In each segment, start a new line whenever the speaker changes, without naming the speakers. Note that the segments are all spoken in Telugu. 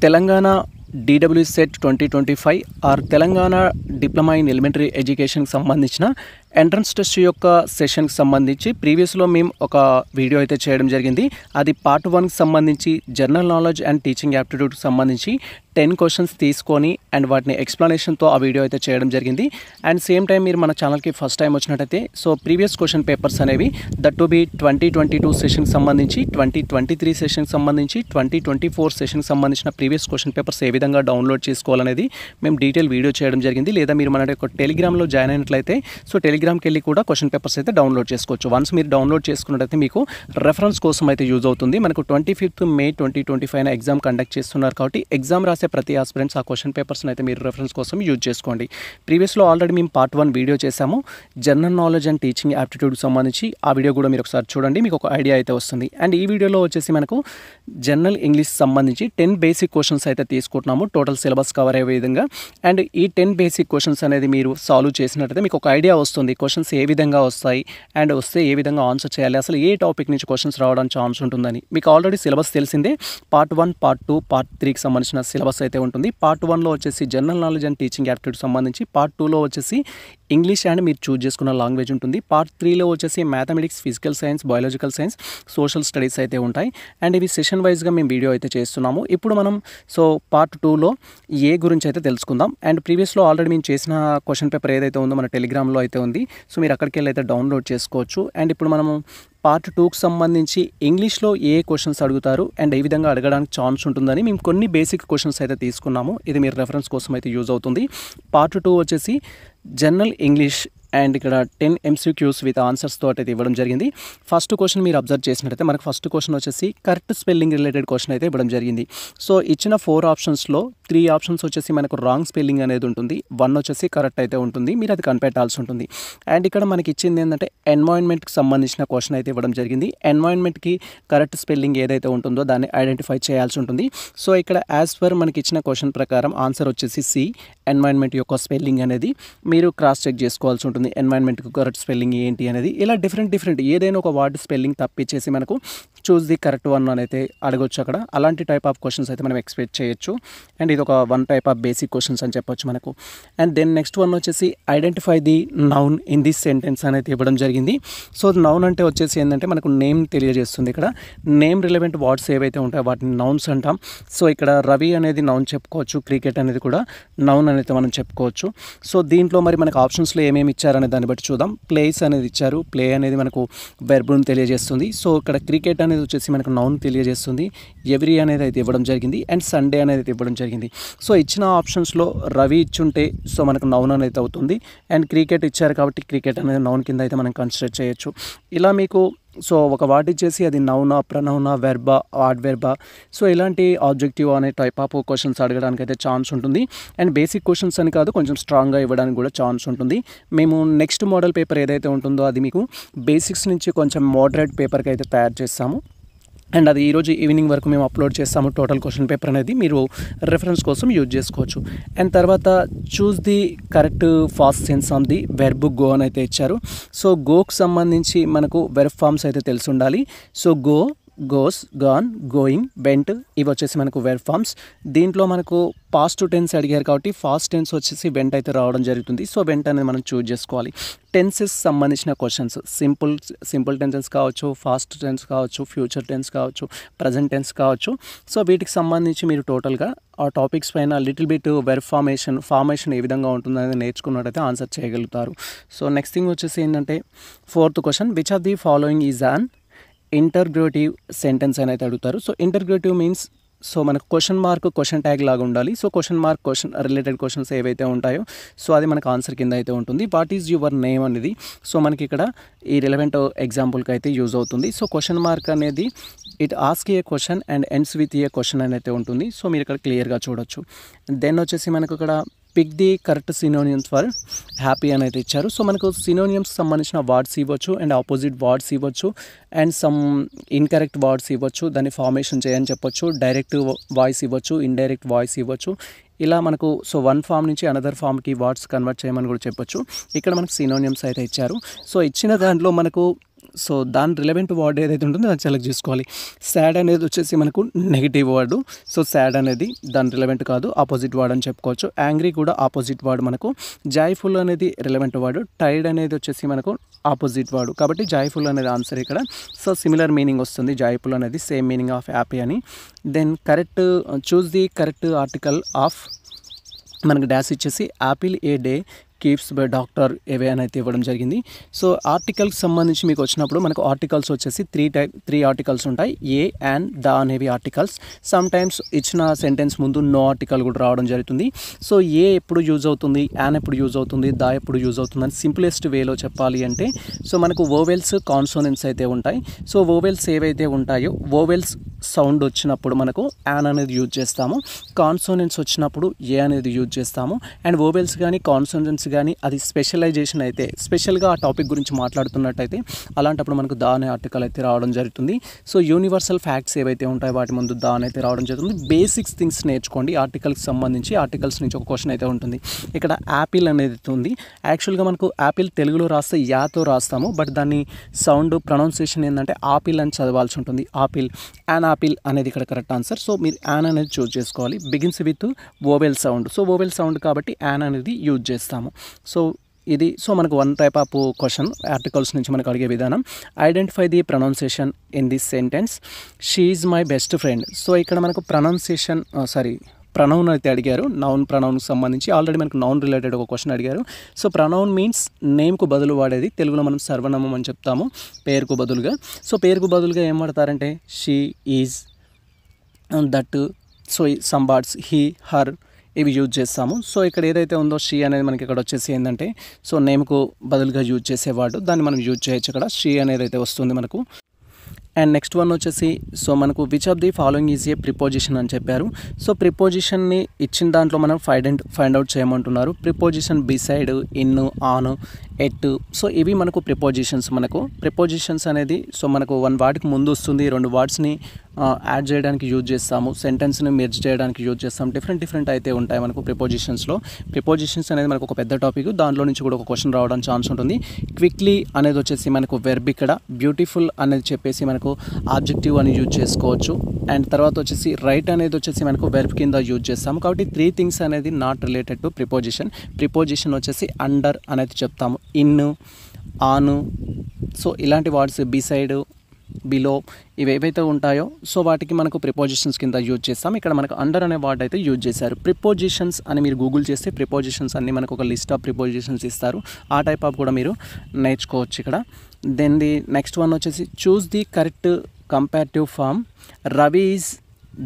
Telangana DWS set 2025 or Telangana diploma in elementary ఎడ్యుకేషన్కి సంబంధించిన ఎంట్రన్స్ టెస్ట్ యొక్క సెషన్కి సంబంధించి ప్రీవియస్లో మేము ఒక వీడియో అయితే చేయడం జరిగింది. అది పార్ట్ 1కి సంబంధించి జనరల్ నాలెడ్జ్ అండ్ టీచింగ్ యాప్టిట్యూడ్కి సంబంధించి 10 క్వశ్చన్స్ తీసుకొని అండ్ వాటిని ఎక్స్ప్లెనేషన్తో ఆ వీడియో అయితే చేయడం జరిగింది. అండ్ సేమ్ టైం మీరు మన ఛానల్కి ఫస్ట్ టైం వచ్చినట్టయితే సో ప్రీవియస్ క్వశ్చన్ పేపర్స్ అనేవి దట్ టు బి 2022 సెషన్కి సంబంధించి 2023 సెషన్కి సంబంధించి 2024 సెషన్కి సంబంధించిన ప్రీవియస్ క్వశ్చన్ పేపర్స్ ఏ విధంగా డౌన్లోడ్ చేసుకోవాలనేది మేము డీటెయిల్ వీడియో చేయడం జరిగింది. లేదా మీరు మన యొక్క టెలిగ్రామ్లో జాయిన్ అయినట్లయితే సో టెలిగ్రామ్కి వెళ్ళి కూడా క్వశ్చన్ పేపర్స్ అయితే డౌన్లోడ్ చేసుకోవచ్చు. వన్స్ మీరు డౌన్లోడ్ చేసుకున్నట్టయితే మీకు రెఫరెన్స్ కోసం అయితే యూజ్ అవుతుంది. మనకు 25th May 2025 ఎగ్జామ్ కండక్ట్ చేస్తున్నారు కాబట్టి ఎగ్జామ్ రాసే ప్రతి ఆస్పిరెంట్స్ ఆ క్వశ్చన్ పేపర్స్ని అయితే మీరు రెఫరెన్స్ కోసం యూజ్ చేసుకోండి. ప్రీవియస్లో ఆల్రెడీ మేము పార్ట్ 1 వీడియో చేశాము జనరల్ నాలెడ్జ్ అండ్ టీచింగ్ యాప్టిట్యూడ్కి సంబంధించి. ఆ వీడియో కూడా మీరు ఒకసారి చూడండి, మీకు ఒక ఐడియా అయితే వస్తుంది. అండ్ ఈ వీడియోలో వచ్చేసి మనకు జనరల్ ఇంగ్లీష్ సంబంధించి 10 బేసిక్ క్వశ్చన్స్ అయితే తీసుకుంటున్నాము టోటల్ సిలబస్ కవర్ అయ్యే విధంగా. అండ్ ఈ 10 బేసిక్ క్వశ్చన్స్ అనేది మీరు సాల్వ్ చేసినట్టయితే మీకు ఒక ఐడియా వస్తుంది క్వశ్చన్స్ ఏ విధంగా వస్తాయి అండ్ వస్తే ఏ విధంగా ఆన్సర్ చేయాలి, అసలు ఏ టాపిక్ నుంచి క్వశ్చన్స్ రావడానికి ఛాన్స్ ఉంటుందని. మీకు ఆల్రెడీ సిలబస్ తెలిసిందే. పార్ట్ 1, పార్ట్ 2, పార్ట్ 3కి సంబంధించిన సిలబస్ అయితే ఉంటుంది. పార్ట్ 1లో వచ్చేసి జనరల్ నాలెడ్జ్ అండ్ టీచింగ్ యాప్టిట్యూడ్కి సంబంధించి, పార్ట్ 2లో వచ్చేసి ఇంగ్లీష్ అండ్ మీరు చూజ్ చేసుకున్న లాంగ్వేజ్ ఉంటుంది. పార్ట్ 3లో వచ్చేసి mathematics, physical science, biological science, social studies అయితే ఉంటాయి. అండ్ ఇవి సెషన్ వైజ్గా మేము వీడియో అయితే చేస్తున్నాము. ఇప్పుడు మనం సో పార్ట్ 2లో ఏ గురించి అయితే తెలుసుకుందాం. అండ్ ప్రీవియస్లో ఆల్రెడీ మేము చేసిన క్వశ్చన్ పేపర్ ఏదైతే ఉందో మన టెలిగ్రామ్లో అయితే ఉంది. సో మీరు అక్కడికి వెళ్ళి అయితే డౌన్లోడ్ చేసుకోవచ్చు. అండ్ ఇప్పుడు మనము పార్ట్ 2కి సంబంధించి ఇంగ్లీష్లో ఏ క్వశ్చన్స్ అడుగుతారు అండ్ ఏ విధంగా అడగడానికి ఛాన్స్ ఉంటుందని మేము కొన్ని బేసిక్ క్వశ్చన్స్ అయితే తీసుకున్నాము. ఇది మీరు రెఫరెన్స్ కోసం అయితే యూజ్ అవుతుంది. పార్ట్ 2 వచ్చేసి జనరల్ ఇంగ్లీష్ అండ్ ఇక్కడ 10 MCQs విత్ ఆన్సర్స్ తోటి అయితే ఇవ్వడం జరిగింది. ఫస్ట్ క్వశ్చన్ మీరు అబ్జర్వ్ చేసినట్టయితే మనకు ఫస్ట్ క్వశ్చన్ వచ్చేసి కరెక్ట్ స్పెల్లింగ్ రిలేటెడ్ క్వశ్చన్ అయితే ఇవ్వడం జరిగింది. సో ఇచ్చిన 4 ఆప్షన్స్లో 3 ఆప్షన్స్ వచ్చేసి మనకు రాంగ్ స్పెల్లింగ్ అనేది ఉంటుంది, 1 వచ్చేసి కరెక్ట్ అయితే ఉంటుంది. మీరు అది కనిపెట్టాల్సి ఉంటుంది. అండ్ ఇక్కడ మనకి ఇచ్చింది ఏంటంటే ఎన్వైర్న్మెంట్కి సంబంధించిన క్వశ్చన్ అయితే ఇవ్వడం జరిగింది. ఎన్వైర్న్మెంట్కి కరెక్ట్ స్పెల్లింగ్ ఏదైతే ఉంటుందో దాన్ని ఐడెంటిఫై చేయాల్సి ఉంటుంది. సో ఇక్కడ యాజ్ పర్ మనకి ఇచ్చిన క్వశ్చన్ ప్రకారం ఆన్సర్ వచ్చేసి సి, ఎన్వైర్న్మెంట్ యొక్క స్పెల్లింగ్ అనేది మీరు క్రాస్ చెక్ చేసుకోవాల్సి ఉంటుంది. ఎన్వైర్న్మెంట్కి కరెక్ట్ స్పెల్లింగ్ ఏంటి అనేది ఇలా డిఫరెంట్ ఏదైనా ఒక వర్డ్ స్పెల్లింగ్ తప్పించేసి మనకు చూస్ ది కరెక్ట్ వన్ అని అయితే అడగొచ్చు అక్కడ. అలాంటి టైప్ ఆఫ్ క్వశ్చన్స్ అయితే మనం ఎక్స్పెక్ట్ చేయొచ్చు. అండ్ ఇది ఒక 1 టైప్ ఆఫ్ బేసిక్ క్వశ్చన్స్ అని చెప్పొచ్చు మనకు. అండ్ దెన్ నెక్స్ట్ వన్ వచ్చేసి identify the noun in this sentence అనేది ఇవ్వడం జరిగింది. సో నౌన్ అంటే వచ్చేసి ఏంటంటే మనకు నేమ్ తెలియజేస్తుంది. ఇక్కడ నేమ్ రిలవెంట్ వర్డ్స్ ఏవైతే ఉంటాయో వాటిని నౌన్స్ అంటాం. సో ఇక్కడ రవి అనేది నౌన్ చెప్పుకోవచ్చు, క్రికెట్ అనేది కూడా నౌన్ అనేది మనం చెప్పుకోవచ్చు. సో దీంట్లో మరి మనకు ఆప్షన్స్లో ఏమేమి ఇచ్చారనే దాన్ని బట్టి చూద్దాం. ప్లేస్ అనేది ఇచ్చారు, ప్లే అనేది మనకు వెర్బ్ను తెలియజేస్తుంది. సో ఇక్కడ క్రికెట్ అనేది వచ్చేసి మనకు నౌన్ తెలియజేస్తుంది. ఎవ్రీ అనేది అయితే ఇవ్వడం జరిగింది. అండ్ సండే అనేది అయితే ఇవ్వడం జరిగింది. సో ఇచ్చిన ఆప్షన్స్లో రవి ఇచ్చుంటే సో మనకు నౌన్ అనేది అవుతుంది. అండ్ క్రికెట్ ఇచ్చారు కాబట్టి క్రికెట్ అనేది నౌన్ కింద అయితే మనం కన్సిడర్ చేయొచ్చు. ఇలా మీకు సో ఒక వర్డ్ ఇచ్చేసి అది నౌనా, ప్రనౌనా, వెర్బా, అడ్వెర్బా, సో ఇలాంటి ఆబ్జెక్టివ్ అనే టైప్ ఆఫ్ క్వశ్చన్స్ అడగడానికి అయితే ఛాన్స్ ఉంటుంది. అండ్ బేసిక్ క్వశ్చన్స్ అని కాదు, కొంచెం స్ట్రాంగ్గా ఇవ్వడానికి కూడా ఛాన్స్ ఉంటుంది. మేము నెక్స్ట్ మోడల్ పేపర్ ఏదైతే ఉంటుందో అది మీకు బేసిక్స్ నుంచి కొంచెం మోడరేట్ పేపర్కి అయితే తయారు చేస్తాము. అండ్ అది ఈరోజు ఈవినింగ్ వరకు మేము అప్లోడ్ చేస్తాము. టోటల్ క్వశ్చన్ పేపర్ అనేది మీరు రెఫరెన్స్ కోసం యూజ్ చేసుకోవచ్చు. అండ్ తర్వాత చూస్ the correct fast sense on the verb go అని అయితే ఇచ్చారు. సో గోకి సంబంధించి మనకు వెర్బ్ ఫార్మ్స్ అయితే తెలిసి ఉండాలి. So go, goes, gone, going, vent ఇవి వచ్చేసి మనకు వెర్బ్ ఫార్మ్స్. దీంట్లో మనకు పాస్ట్ టెన్స్ అడిగారు కాబట్టి ఫాస్ట్ టెన్స్ వచ్చేసి వెంట్ అయితే రావడం జరుగుతుంది. సో వెంట్ అనేది మనం చూజ్ చేసుకోవాలి. టెన్సెస్ సంబంధించిన క్వశ్చన్స్ సింపుల్ టెన్సెస్ కావచ్చు, ఫాస్ట్ టెన్స్ కావచ్చు, ఫ్యూచర్ టెన్స్ కావచ్చు, ప్రజెంట్ టెన్స్ కావచ్చు. సో వీటికి సంబంధించి మీరు టోటల్గా ఆ టాపిక్స్ పైన లిటిల్ బిట్ వెర్బ్ ఫార్మేషన్ ఏ విధంగా ఉంటుందనేది నేర్చుకున్నట్టయితే ఆన్సర్ చేయగలుగుతారు. సో నెక్స్ట్ థింగ్ వచ్చేసి ఏంటంటే 4th question which of the following is an interrogative sentence అని అయితే అడుగుతారు. సో ఇంటర్గ్రేటివ్ మీన్స్ సో మనకు క్వశ్చన్ ట్యాగ్ లాగా ఉండాలి. సో క్వశ్చన్ రిలేటెడ్ క్వశ్చన్స్ ఏవైతే ఉంటాయో సో అది మనకు ఆన్సర్ కింద అయితే ఉంటుంది. వాట్ ఈజ్ యువర్ నేమ్ అనేది సో మనకి ఇక్కడ ఈ రిలవెంట్ ఎగ్జాంపుల్కి అయితే యూజ్ అవుతుంది. సో క్వశ్చన్ మార్క్ అనేది it ask a question and ends with a question అని అయితే ఉంటుంది. సో మీరు ఇక్కడ క్లియర్గా చూడొచ్చు. దెన్ వచ్చేసి మనకు ఇక్కడ pick the correct synonyms for happy అని అయితే ఇచ్చారు. సో మనకు సినోనియమ్స్ సంబంధించిన వర్డ్స్ ఇవ్వచ్చు అండ్ ఆపోజిట్ వర్డ్స్ ఇవ్వచ్చు అండ్ సమ్ ఇన్కరెక్ట్ వర్డ్స్ ఇవ్వచ్చు, దాన్ని ఫార్మేషన్ చేయని చెప్పొచ్చు, డైరెక్ట్ వాయిస్ ఇవ్వచ్చు, ఇండైరెక్ట్ వాయిస్ ఇవ్వచ్చు. ఇలా మనకు సో 1 ఫామ్ నుంచి అనదర్ ఫామ్కి వర్డ్స్ కన్వర్ట్ చేయమని కూడా చెప్పొచ్చు. ఇక్కడ మనకు సినోనియమ్స్ అయితే ఇచ్చారు. సో ఇచ్చిన దాంట్లో మనకు సో దాని రిలవెంట్ వర్డ్ ఏదైతే ఉంటుందో అది సెలెక్ట్ చేసుకోవాలి. సాడ్ అనేది వచ్చేసి మనకు నెగిటివ్ వర్డ్. సో సాడ్ అనేది దాని రిలవెంట్ కాదు, ఆపోజిట్ వర్డ్ అని చెప్పుకోవచ్చు. యాంగ్రీ కూడా ఆపోజిట్ వర్డ్ మనకు. జాయ్ఫుల్ అనేది రిలవెంట్ వర్డ్. టైర్డ్ అనేది వచ్చేసి మనకు ఆపోజిట్ వర్డ్. కాబట్టి జాయ్ఫుల్ అనేది ఆన్సర్ ఇక్కడ. సో సిమిలర్ మీనింగ్ వస్తుంది. జాయ్ఫుల్ అనేది సేమ్ మీనింగ్ ఆఫ్ హ్యాపీ అని. Then correct choose the correct article of మనకు డాష్ ఇచ్చేసి apple a day keeps by doctor away అని అయితే ఇవ్వడం జరిగింది. సో ఆర్టికల్కి సంబంధించి మీకు వచ్చినప్పుడు మనకు ఆర్టికల్స్ వచ్చేసి త్రీ ఆర్టికల్స్ ఉంటాయి. ఏ అండ్ ద అనేవి ఆర్టికల్స్. సమ్ టైమ్స్ ఇచ్చిన సెంటెన్స్ ముందు నో ఆర్టికల్ కూడా రావడం జరుగుతుంది. సో ఏ ఎప్పుడు యూజ్ అవుతుంది, యాన్ ఎప్పుడు యూజ్ అవుతుంది, ద ఎప్పుడు యూజ్ అవుతుంది అని సింప్లెస్ట్ వేలో చెప్పాలి అంటే సో మనకు వోవెల్స్ కాన్సోనెంట్స్ అయితే ఉంటాయి. సో వోవెల్స్ ఏవైతే ఉంటాయో వోవెల్స్ సౌండ్ వచ్చినప్పుడు మనకు యాన్ అనేది యూజ్ చేస్తాము. కాన్సోనెంట్స్ వచ్చినప్పుడు ఏ అనేది యూజ్ చేస్తాము. అండ్ వోవెల్స్ కానీ కాన్సోనెంట్స్ కానీ అది స్పెషలైజేషన్ అయితే స్పెషల్గా ఆ టాపిక్ గురించి మాట్లాడుతున్నట్టయితే అలాంటప్పుడు మనకు దా అనే ఆర్టికల్ అయితే రావడం జరుగుతుంది. సో యూనివర్సల్ ఫ్యాక్ట్స్ ఏవైతే ఉంటాయో వాటి ముందు దా అయితే రావడం జరుగుతుంది. బేసిక్స్ థింగ్స్ నేర్చుకోండి. ఆర్టికల్కి సంబంధించి ఆర్టికల్స్ నుంచి ఒక క్వశ్చన్ అయితే ఉంటుంది. ఇక్కడ యాపిల్ అనేది ఉంది. యాక్చువల్గా మనకు యాపిల్ తెలుగులో రాస్తే యాతో రాస్తాము, బట్ దాన్ని సౌండ్ ప్రొనౌన్సియేషన్ ఏంటంటే ఆపిల్ అని చదవాల్సి ఉంటుంది. ఆపిల్, యాన్ ఆపిల్ అనేది ఇక్కడ కరెక్ట్ ఆన్సర్. సో మీరు యాన్ అనేది చూజ్ చేసుకోవాలి. Begins with vowel sound. So vowel sound కాబట్టి యాన్ అనేది యూజ్ చేస్తాము. సో ఇది మనకు one type of question articles నుంచి మనకు అడిగే విధానం. Identify the pronunciation in this sentence. She is my best friend. So ఇక్కడ మనకు ప్రొనౌన్సియేషన్ ప్రనౌన్ అయితే అడిగారు. నౌన్ ప్రనౌన్కి సంబంధించి ఆల్రెడీ మనకు నౌన్ రిలేటెడ్ ఒక క్వశ్చన్ అడిగారు. సో ప్రనౌన్ మీన్స్ నేమ్కు బదులు వాడేది. తెలుగులో మనం సర్వనామం అని చెప్తాము పేరుకు బదులుగా. సో పేరుకు బదులుగా ఏం వాడతారంటే she, is, that, so some words he, her ఇవి యూజ్ చేస్తాము. సో ఇక్కడ ఏదైతే ఉందో షీ అనేది మనకి ఇక్కడ వచ్చేసి ఏంటంటే సో నేమ్కు బదులుగా యూజ్ చేసేవాడు, దాన్ని మనం యూజ్ చేయొచ్చు. ఇక్కడ షీ అనేది అయితే వస్తుంది మనకు. అండ్ నెక్స్ట్ వన్ వచ్చేసి సో మనకు which of the following is a preposition అని చెప్పారు. సో ప్రిపోజిషన్ని ఇచ్చిన దాంట్లో మనం ఫైండ్ అవుట్ చేయమంటున్నారు. Preposition beside, in, on, at. So ఇవి మనకు ప్రిపోజిషన్స్ అనేది సో మనకు వన్ వర్డ్కి ముందు వస్తుంది. రెండు వర్డ్స్ని యాడ్ చేయడానికి యూజ్ చేస్తాము. సెంటెన్స్ని మెర్జ్ చేయడానికి యూజ్ చేస్తాం. డిఫరెంట్ అయితే ఉంటాయి మనకు ప్రిపోజిషన్స్లో. ప్రిపోజిషన్స్ అనేది మనకు ఒక పెద్ద టాపిక్. దాంట్లో నుంచి కూడా ఒక క్వశ్చన్ రావడానికి ఛాన్స్ ఉంటుంది. క్విక్లీ అనేది వచ్చేసి మనకు వెర్బ్. ఇక్కడ బ్యూటిఫుల్ అనేది చెప్పేసి మనకు ఆబ్జెక్టివ్ అని యూజ్ చేసుకోవచ్చు. అండ్ తర్వాత వచ్చేసి రైట్ అనేది వచ్చేసి మనకు వెర్బ్ కింద యూజ్ చేస్తాము. కాబట్టి 3 థింగ్స్ అనేది నాట్ రిలేటెడ్ టు ప్రిపోజిషన్ వచ్చేసి అండర్ అనేది చెప్తాము. ఇన్, ఆన్, సో ఇలాంటి వర్డ్స్ బిసైడ్, బిలో ఇవి ఏవైతే ఉంటాయో సో వాటికి మనకు ప్రిపోజిషన్స్ కింద యూజ్ చేస్తాం. ఇక్కడ మనకు అండర్ అనే వర్డ్ అయితే యూజ్ చేశారు. ప్రిపోజిషన్స్ అని మీరు గూగుల్ చేస్తే ప్రిపోజిషన్స్ అన్ని మనకు ఒక లిస్ట్ ఆఫ్ ప్రిపోజిషన్స్ ఇస్తారు. ఆ టైప్ ఆఫ్ కూడా మీరు నేర్చుకోవచ్చు ఇక్కడ. దెన్ ది నెక్స్ట్ వన్ వచ్చేసి choose the correct comparative form. Ravi is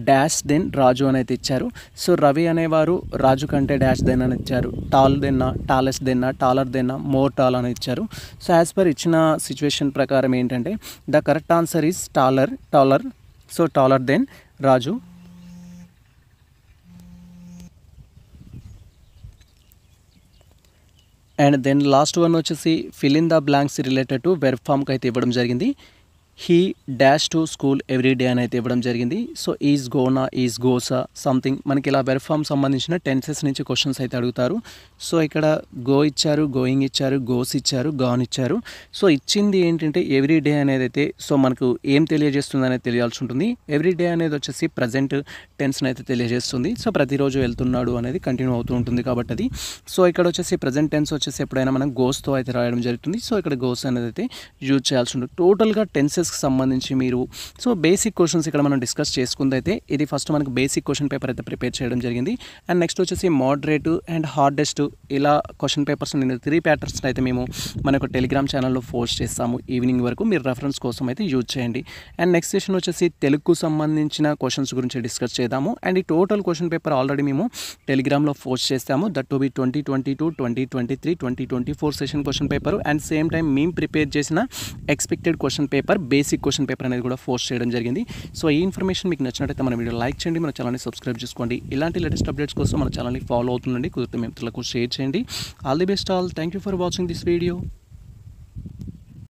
dash than Raju అని అయితే ఇచ్చారు. సో రవి అనేవారు రాజు కంటే డాష్ దెన్ అని ఇచ్చారు. టాల్ దెన్నా, టాలెస్ట్ దెన్నా, టాలర్ దెన్నా, మోర్ టాల్ అని ఇచ్చారు. సో యాజ్ పర్ ఇచ్చిన సిచ్యువేషన్ ప్రకారం ఏంటంటే the correct answer is taller. So taller than Raju. And then last one వచ్చేసి fill in the blanks related to verb ఫామ్కి అయితే ఇవ్వడం జరిగింది. He dash to school every day అని అయితే ఇవ్వడం జరిగింది. సో ఈజ్ గోనా, ఈజ్ గోసా, సంథింగ్ మనకి ఇలా వెర్బ్ ఫామ్ సంబంధించిన టెన్సెస్ నుంచి క్వశ్చన్స్ అయితే అడుగుతారు. సో ఇక్కడ గో ఇచ్చారు, గోయింగ్ ఇచ్చారు, గోస్ ఇచ్చారు, గాన్ ఇచ్చారు. సో ఇచ్చింది ఏంటంటే ఎవ్రీ డే అనేది అయితే సో మనకు ఏం తెలియజేస్తుంది అనేది తెలియాల్సి ఉంటుంది. ఎవ్రీ డే అనేది వచ్చేసి ప్రజెంట్ టెన్స్ని అయితే తెలియజేస్తుంది. సో ప్రతిరోజు వెళ్తున్నాడు అనేది కంటిన్యూ అవుతూ ఉంటుంది కాబట్టి అది. సో ఇక్కడ వచ్చేసి ప్రజెంట్ టెన్స్ వచ్చేసి ఎప్పుడైనా మనం గోస్తో అయితే రాయడం జరుగుతుంది. సో ఇక్కడ గోస్ అనేది అయితే యూజ్ చేయాల్సి ఉంటుంది. టోటల్గా టెన్సెస్కి సంబంధించి మీరు సో బేసిక్ క్వశ్చన్స్ ఇక్కడ మనం డిస్కస్ చేసుకుంది అయితే ఇది ఫస్ట్ మనకు బేసిక్ క్వశ్చన్ పేపర్ అయితే ప్రిపేర్ చేయడం జరిగింది. అండ్ నెక్స్ట్ వచ్చేసి మోడరేట్ అండ్ హార్డెస్ట్ ఇలా క్వశ్చన్ పేపర్స్ నేను 3 ప్యాటర్న్స్ అయితే మేము మన యొక్క టెలిగ్రామ్ ఛానల్లో పోస్ట్ చేస్తాము. ఈవినింగ్ వరకు మీరు రెఫరెన్స్ కోసం అయితే యూజ్ చేయండి. అండ్ నెక్స్ట్ సెషన్ వచ్చేసి తెలుగుకు సంబంధించిన క్వశ్చన్స్ గురించి డిస్కస్ చేద్దాము. అండ్ ఈ టోటల్ క్వశ్చన్ పేపర్ ఆల్రెడీ మేము టెలిగ్రామ్లో పోస్ట్ చేస్తాము. That to be 2022, 2023, 2024 session question paper. And same time మేము ప్రిపేర్ చేసిన expected question paper, basic question paper అనేది కూడా పోస్ట్ చేయడం జరిగింది. సో ఈ ఇన్ఫర్మేషన్ మీకు నచ్చినట్లయితే మన వీడియో లైక్ చేయండి, మన ఛానల్ని సబ్స్క్రైబ్ చేసుకోండి. ఇలాంటి లేటెస్ట్ అప్డేట్స్ కోసం మన ఛానల్ని ఫాలో అవుతుండండి. కుదిరితే మిత్రులకు షేర్ చేయండి. All the best all. Thank you for watching this video.